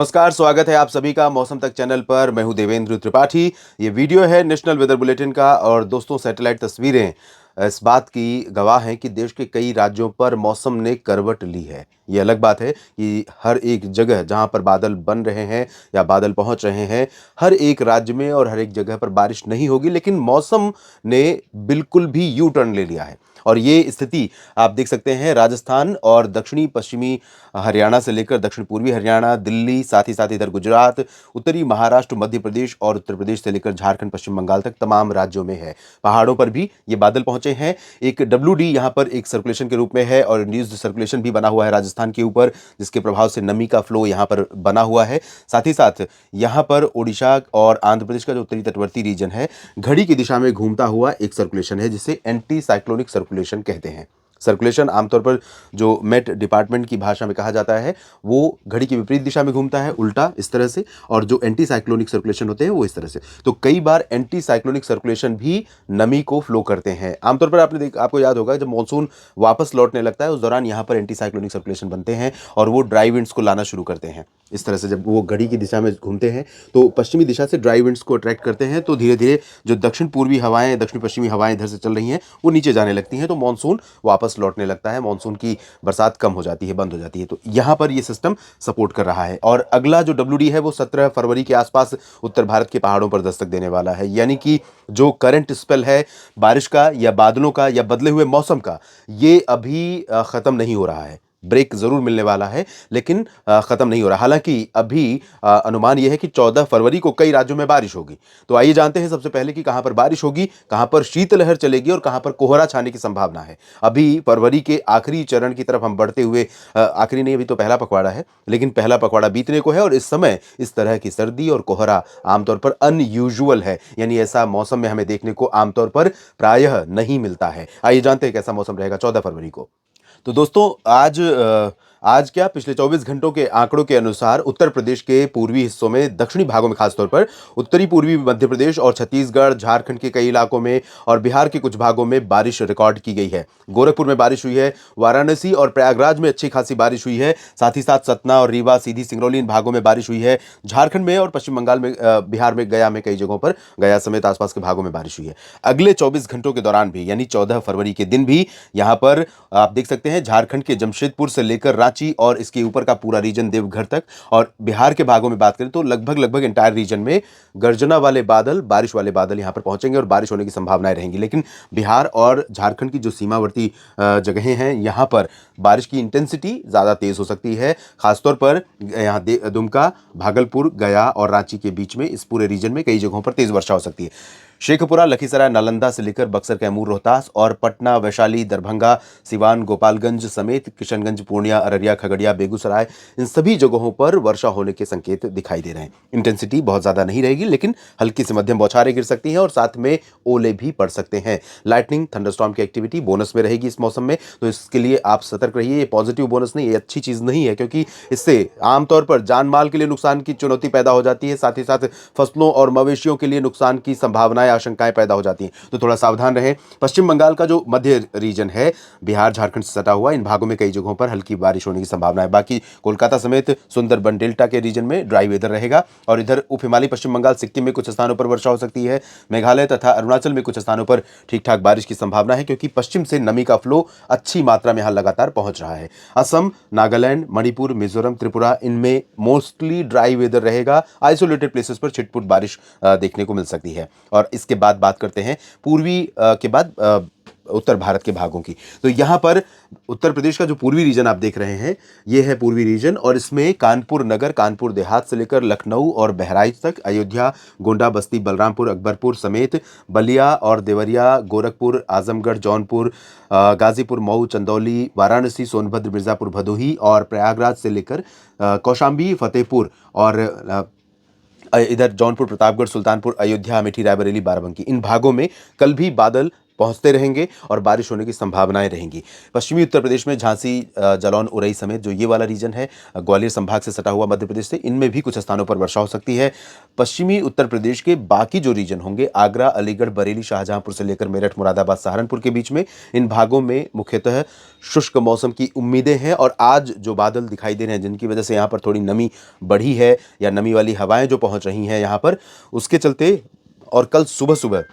नमस्कार, स्वागत है आप सभी का मौसम तक चैनल पर। मैं हूं देवेंद्र त्रिपाठी। ये वीडियो है नेशनल वेदर बुलेटिन का और दोस्तों सैटेलाइट तस्वीरें इस बात की गवाह हैं कि देश के कई राज्यों पर मौसम ने करवट ली है। ये अलग बात है कि हर एक जगह जहां पर बादल बन रहे हैं या बादल पहुंच रहे हैं, हर एक राज्य में और हर एक जगह पर बारिश नहीं होगी, लेकिन मौसम ने बिल्कुल भी यू टर्न ले लिया है। और ये स्थिति आप देख सकते हैं राजस्थान और दक्षिणी पश्चिमी हरियाणा से लेकर दक्षिण पूर्वी हरियाणा, दिल्ली, साथ ही साथ इधर गुजरात, उत्तरी महाराष्ट्र, मध्य प्रदेश और उत्तर प्रदेश से लेकर झारखंड, पश्चिम बंगाल तक तमाम राज्यों में है। पहाड़ों पर भी ये बादल पहुंचे हैं। एक WD यहाँ पर एक सर्कुलेशन के रूप में है और न्यूज सर्कुलेशन भी बना हुआ है राजस्थान के ऊपर, जिसके प्रभाव से नमी का फ्लो यहाँ पर बना हुआ है। साथ ही साथ यहाँ पर ओडिशा और आंध्र प्रदेश का जो उत्तरी तटवर्ती रीजन है, घड़ी की दिशा में घूमता हुआ एक सर्कुलेशन है जिसे एंटी साइक्लोनिक सर्कुलेशन कहते हैं। सर्कुलेशन आमतौर पर जो मेट डिपार्टमेंट की भाषा में कहा जाता है, वो घड़ी की विपरीत दिशा में घूमता है, उल्टा इस तरह से, और जो एंटी साइक्लोनिक सर्कुलेशन होते हैं वो इस तरह से। तो कई बार एंटी साइक्लोनिक सर्कुलेशन भी नमी को फ्लो करते हैं। आमतौर पर आपको याद होगा जब मॉनसून वापस लौटने लगता है उस दौरान यहाँ पर एंटी साइक्लोनिक सर्कुलेशन बनते हैं और वो ड्राई विंड्स को लाना शुरू करते हैं। इस तरह से जब वो घड़ी की दिशा में घूमते हैं तो पश्चिमी दिशा से ड्राई विंड्स को अट्रैक्ट करते हैं, तो धीरे धीरे जो दक्षिण पूर्वी हवाएं, दक्षिण पश्चिमी हवाएं इधर से चल रही हैं वो नीचे जाने लगती हैं, तो मानसून वापस लौटने लगता है, मानसून की बरसात कम हो जाती है, बंद हो जाती है। तो यहाँ पर ये सिस्टम सपोर्ट कर रहा है। और अगला जो WD है वो 17 फरवरी के आसपास उत्तर भारत के पहाड़ों पर दस्तक देने वाला है। यानी कि जो करंट स्पेल है बारिश का या बादलों का या बदले हुए मौसम का, ये अभी खत्म नहीं हो रहा है। ब्रेक जरूर मिलने वाला है लेकिन खत्म नहीं हो रहा। हालांकि अभी अनुमान यह है कि 14 फरवरी को कई राज्यों में बारिश होगी। तो आइए जानते हैं सबसे पहले कि कहां पर बारिश होगी, कहां पर शीतलहर चलेगी और कहां पर कोहरा छाने की संभावना है। अभी फरवरी के आखिरी चरण की तरफ हम बढ़ते हुए, आखिरी नहीं, अभी तो पहला पखवाड़ा है, लेकिन पहला पखवाड़ा बीतने को है और इस समय इस तरह की सर्दी और कोहरा आमतौर पर अनयूजुअल है। यानी ऐसा मौसम में हमें देखने को आमतौर पर प्रायः नहीं मिलता है। आइए जानते हैं कैसा मौसम रहेगा 14 फरवरी को। तो दोस्तों आज क्या, पिछले 24 घंटों के आंकड़ों के अनुसार उत्तर प्रदेश के पूर्वी हिस्सों में, दक्षिणी भागों में खासतौर पर उत्तरी पूर्वी मध्य प्रदेश और छत्तीसगढ़, झारखंड के कई इलाकों में और बिहार के कुछ भागों में बारिश रिकॉर्ड की गई है। गोरखपुर में बारिश हुई है, वाराणसी और प्रयागराज में अच्छी खासी बारिश हुई है। साथ ही साथ सतना और रीवा, सीधी, सिंगरौली इन भागों में बारिश हुई है। झारखंड में और पश्चिम बंगाल में, बिहार में, गया में कई जगहों पर, गया समेत आसपास के भागों में बारिश हुई है। अगले 24 घंटों के दौरान भी यानी 14 फरवरी के दिन भी यहाँ पर आप देख सकते हैं झारखंड के जमशेदपुर से लेकर रांची और इसके ऊपर का पूरा रीजन देवघर तक, और बिहार के भागों में बात करें तो लगभग एंटायर रीजन में गर्जना वाले बादल, बारिश वाले बादल यहां पर पहुंचेंगे और बारिश होने की संभावनाएं रहेंगी। लेकिन बिहार और झारखंड की जो सीमावर्ती जगहें हैं यहां पर बारिश की इंटेंसिटी ज्यादा तेज हो सकती है। खासतौर पर यहाँ दुमका, भागलपुर, गया और रांची के बीच में इस पूरे रीजन में कई जगहों पर तेज वर्षा हो सकती है। शेखपुरा, लखीसराय, नालंदा से लेकर बक्सर, कैमूर, रोहतास और पटना, वैशाली, दरभंगा, सिवान, गोपालगंज समेत किशनगंज, पूर्णिया, अररिया, खगड़िया, बेगूसराय, इन सभी जगहों पर वर्षा होने के संकेत दिखाई दे रहे हैं। इंटेंसिटी बहुत ज्यादा नहीं रहेगी लेकिन हल्की से मध्यम बौछारें गिर सकती हैं और साथ में ओले भी पड़ सकते हैं। लाइटनिंग, थंडरस्टॉर्म की एक्टिविटी बोनस में रहेगी इस मौसम में, तो इसके लिए आप सतर्क रहिए। ये पॉजिटिव बोनस नहीं, ये अच्छी चीज नहीं है, क्योंकि इससे आमतौर पर जान माल के लिए नुकसान की चुनौती पैदा हो जाती है, साथ ही साथ फसलों और मवेशियों के लिए नुकसान की संभावनाएं, आशंकाएं पैदा हो जाती हैं। तो थोड़ा सावधान रहें। पश्चिम बंगाल का जो मध्य रीजन है, बिहार झारखंड से सटा हुआ, इन भागों में कई जगहों पर हल्की बारिश होने की संभावना है। बाकी कोलकाता समेत सुंदरबन डेल्टा के रीजन में ड्राई वेदर रहेगा और इधर उप हिमालय पश्चिम बंगाल, सिक्किम में कुछ स्थानों पर वर्षा हो सकती है। मेघालय तथा अरुणाचल में कुछ स्थानों पर ठीक ठाक बारिश की संभावना है, क्योंकि पश्चिम से नमी का फ्लो अच्छी मात्रा में यहां लगातार पहुंच रहा है। असम, नागालैंड, मणिपुर, मिजोरम, त्रिपुरा, इनमें मोस्टली ड्राई वेदर रहेगा। आइसोलेटेड प्लेसेस पर छिटपुट बारिश देखने को मिल सकती है। और इसके बाद बात करते हैं पूर्वी के बाद उत्तर भारत के भागों की। तो यहां पर उत्तर प्रदेश का जो पूर्वी रीजन आप देख रहे हैं, यह है पूर्वी रीजन, और इसमें कानपुर नगर, कानपुर देहात से लेकर लखनऊ और बहराइच तक, अयोध्या, गोंडा, बस्ती, बलरामपुर, अकबरपुर समेत बलिया और देवरिया, गोरखपुर, आजमगढ़, जौनपुर, गाजीपुर, मऊ, चंदौली, वाराणसी, सोनभद्र, मिर्जापुर, भदोही और प्रयागराज से लेकर कौशाम्बी, फतेहपुर और इधर जौनपुर, प्रतापगढ़, सुल्तानपुर, अयोध्या, अमेठी, रायबरेली, बाराबंकी, इन भागों में कल भी बादल पहुंचते रहेंगे और बारिश होने की संभावनाएं रहेंगी। पश्चिमी उत्तर प्रदेश में झांसी, जालौन, उरई समेत जो ये वाला रीजन है, ग्वालियर संभाग से सटा हुआ मध्य प्रदेश से, इनमें भी कुछ स्थानों पर वर्षा हो सकती है। पश्चिमी उत्तर प्रदेश के बाकी जो रीजन होंगे, आगरा, अलीगढ़, बरेली, शाहजहांपुर से लेकर मेरठ, मुरादाबाद, सहारनपुर के बीच में, इन भागों में मुख्यतः शुष्क मौसम की उम्मीदें हैं। और आज जो बादल दिखाई दे रहे हैं, जिनकी वजह से यहाँ पर थोड़ी नमी बढ़ी है या नमी वाली हवाएं जो पहुंच रही हैं यहाँ पर, उसके चलते और कल सुबह सुबह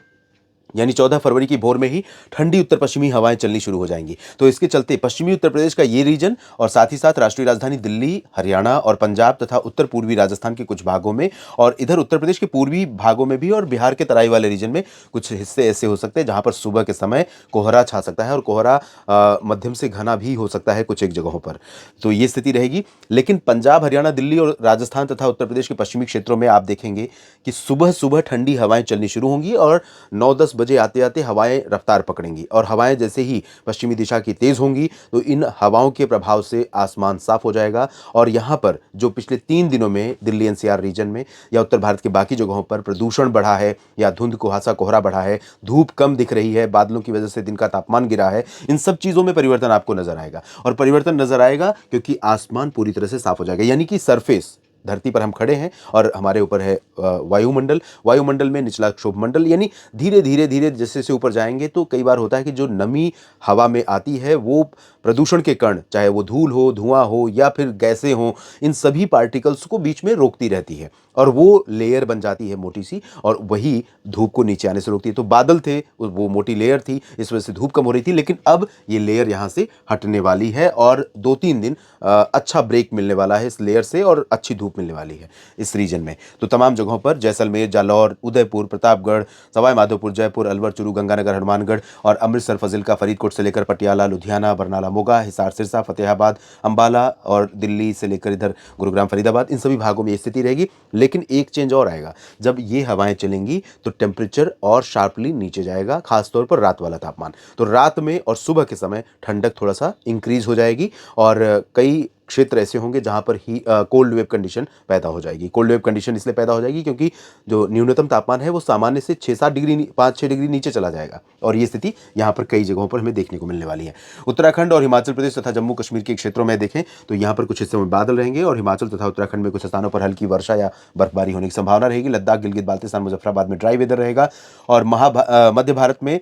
यानी 14 फरवरी की भोर में ही ठंडी उत्तर पश्चिमी हवाएं चलनी शुरू हो जाएंगी। तो इसके चलते पश्चिमी उत्तर प्रदेश का ये रीजन और साथ ही साथ राष्ट्रीय राजधानी दिल्ली, हरियाणा और पंजाब तथा उत्तर पूर्वी राजस्थान के कुछ भागों में, और इधर उत्तर प्रदेश के पूर्वी भागों में भी, और बिहार के तराई वाले रीजन में कुछ हिस्से ऐसे हो सकते हैं जहां पर सुबह के समय कोहरा छा सकता है, और कोहरा मध्यम से घना भी हो सकता है कुछ एक जगहों पर। तो ये स्थिति रहेगी। लेकिन पंजाब, हरियाणा, दिल्ली और राजस्थान तथा उत्तर प्रदेश के पश्चिमी क्षेत्रों में आप देखेंगे कि सुबह सुबह ठंडी हवाएं चलनी शुरू होंगी और 9-10 बजे आते आते हवाएं रफ्तार पकड़ेंगी। और हवाएं जैसे ही पश्चिमी दिशा की तेज होंगी तो इन हवाओं के प्रभाव से आसमान साफ हो जाएगा। और यहां पर जो पिछले 3 दिनों में दिल्ली एनसीआर रीजन में या उत्तर भारत के बाकी जगहों पर प्रदूषण बढ़ा है या धुंध कुहासा कोहरा बढ़ा है, धूप कम दिख रही है, बादलों की वजह से दिन का तापमान गिरा है, इन सब चीजों में परिवर्तन आपको नजर आएगा। और परिवर्तन नजर आएगा क्योंकि आसमान पूरी तरह से साफ हो जाएगा। यानी कि सरफेस, धरती पर हम खड़े हैं और हमारे ऊपर है वायुमंडल, वायुमंडल में निचला क्षोभ मंडल, यानी धीरे धीरे धीरे जैसे से ऊपर जाएंगे तो कई बार होता है कि जो नमी हवा में आती है वो प्रदूषण के कण, चाहे वो धूल हो, धुआं हो या फिर गैसें हो, इन सभी पार्टिकल्स को बीच में रोकती रहती है और वो लेयर बन जाती है मोटी सी, और वही धूप को नीचे आने से रोकती है। तो बादल थे, वो मोटी लेयर थी, इस वजह से धूप कम हो रही थी, लेकिन अब ये लेयर यहाँ से हटने वाली है और 2-3 दिन अच्छा ब्रेक मिलने वाला है इस लेयर से और अच्छी धूप मिलने वाली है इस रीजन में। तो तमाम जगहों पर जैसलमेर, जालौर, उदयपुर, प्रतापगढ़, सवाई माधोपुर, जयपुर, अलवर, चूरू, गंगानगर, हनुमानगढ़ और अमृतसर, फजिल्का, फरीदकोट से लेकर पटियाला, लुधियाना, बरनाला, मोगा, हिसार, सिरसा, फतेहाबाद, अंबाला और दिल्ली से लेकर इधर गुरुग्राम, फरीदाबाद, इन सभी भागों में ये स्थिति रहेगी। लेकिन एक चेंज और आएगा, जब ये हवाएं चलेंगी तो टेम्परेचर और शार्पली नीचे जाएगा, खासतौर पर रात वाला तापमान। तो रात में और सुबह के समय ठंडक थोड़ा सा इंक्रीज हो जाएगी और कई क्षेत्र ऐसे होंगे जहां पर ही कोल्ड वेव कंडीशन पैदा हो जाएगी। कोल्ड वेव कंडीशन इसलिए पैदा हो जाएगी क्योंकि जो न्यूनतम तापमान है वो सामान्य से 6-7 डिग्री, 5-6 डिग्री नीचे चला जाएगा और ये स्थिति यहाँ पर कई जगहों पर हमें देखने को मिलने वाली है। उत्तराखंड और हिमाचल प्रदेश तथा जम्मू कश्मीर के क्षेत्रों में देखें तो यहाँ पर कुछ हिस्सों में बादल रहेंगे और हिमाचल तथा उत्तराखंड में कुछ स्थानों पर हल्की वर्षा या बर्फबारी होने की संभावना रहेगी। लद्दाख, गिलगित बाल्टिस्तान, मुजफ्फराबाद में ड्राई वेदर रहेगा। और मध्य भारत में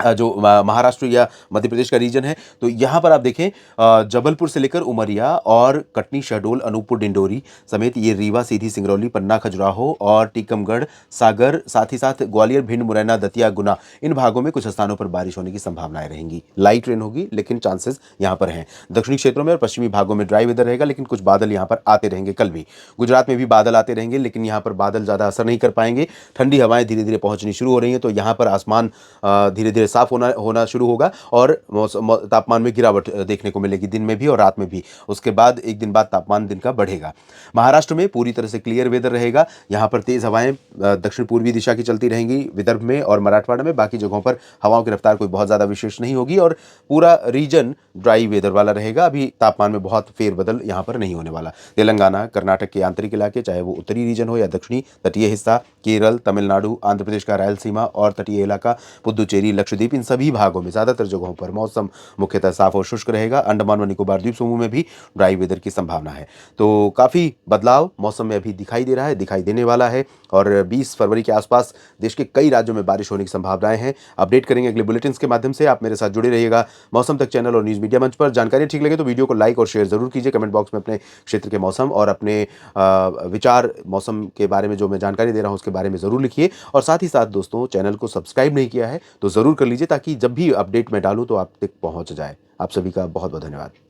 जो महाराष्ट्र या मध्य प्रदेश का रीजन है तो यहाँ पर आप देखें जबलपुर से लेकर उमरिया और कटनी, शहडोल, अनूपपुर, डिंडोरी समेत ये रीवा, सीधी, सिंगरौली, पन्ना, खजुराहो और टीकमगढ़, सागर, साथ ही साथ ग्वालियर, भिंड, मुरैना, दतिया, गुना, इन भागों में कुछ स्थानों पर बारिश होने की संभावनाएं रहेंगी। लाइट रेन होगी लेकिन चांसेस यहाँ पर हैं। दक्षिणी क्षेत्रों में और पश्चिमी भागों में ड्राई वेदर रहेगा लेकिन कुछ बादल यहाँ पर आते रहेंगे। कल भी गुजरात में भी बादल आते रहेंगे लेकिन यहाँ पर बादल ज़्यादा असर नहीं कर पाएंगे। ठंडी हवाएं धीरे धीरे पहुँचनी शुरू हो रही हैं तो यहाँ पर आसमान धीरे धीरे साफ होना शुरू होगा और तापमान में गिरावट देखने को मिलेगी दिन में भी और रात में भी। उसके बाद एक दिन बाद तापमान दिन का बढ़ेगा। महाराष्ट्र में पूरी तरह से क्लियर वेदर रहेगा। यहाँ पर तेज हवाएं दक्षिण पूर्वी दिशा की चलती रहेंगी विदर्भ में और मराठवाड़ा में। बाकी जगहों पर हवाओं की रफ्तार कोई बहुत ज़्यादा विशेष नहीं होगी और पूरा रीजन ड्राई वेदर वाला रहेगा। अभी तापमान में बहुत फेरबदल यहाँ पर नहीं होने वाला। तेलंगाना, कर्नाटक के आंतरिक इलाके, चाहे वो उत्तरी रीजन हो या दक्षिणी तटीय हिस्सा, केरल, तमिलनाडु, आंध्र प्रदेश का रायलसीमा और तटीय इलाका, पुदुचेरी, लक्षद्वीप, इन सभी भागों में ज़्यादातर जगहों पर मौसम मुख्यतः साफ और शुष्क रहेगा। अंडमान व निकोबार द्वीप समूह में भी ड्राई वेदर की संभावना है। तो काफ़ी बदलाव मौसम में अभी दिखाई दे रहा है, दिखाई देने वाला है और 20 फरवरी के आसपास देश के कई राज्यों में बारिश होने की संभावनाएं हैं। अपडेट करेंगे अगले बुलेटिन के माध्यम से। आप मेरे साथ जुड़े रहिएगा मौसम तक चैनल और न्यूज़ मीडिया मंच पर। जानकारी ठीक लगे तो वीडियो को लाइक और शेयर जरूर कीजिए। कमेंट बॉक्स में अपने क्षेत्र के मौसम और अपने विचार मौसम के बारे में जो मैं जानकारी दे रहा हूँ उसके बारे में ज़रूर लिखिए। और साथ ही साथ दोस्तों, चैनल को सब्सक्राइब नहीं किया है तो ज़रूर कर लीजिए ताकि जब भी अपडेट मैं डालूँ तो आप तक पहुँच जाए। आप सभी का बहुत बहुत धन्यवाद।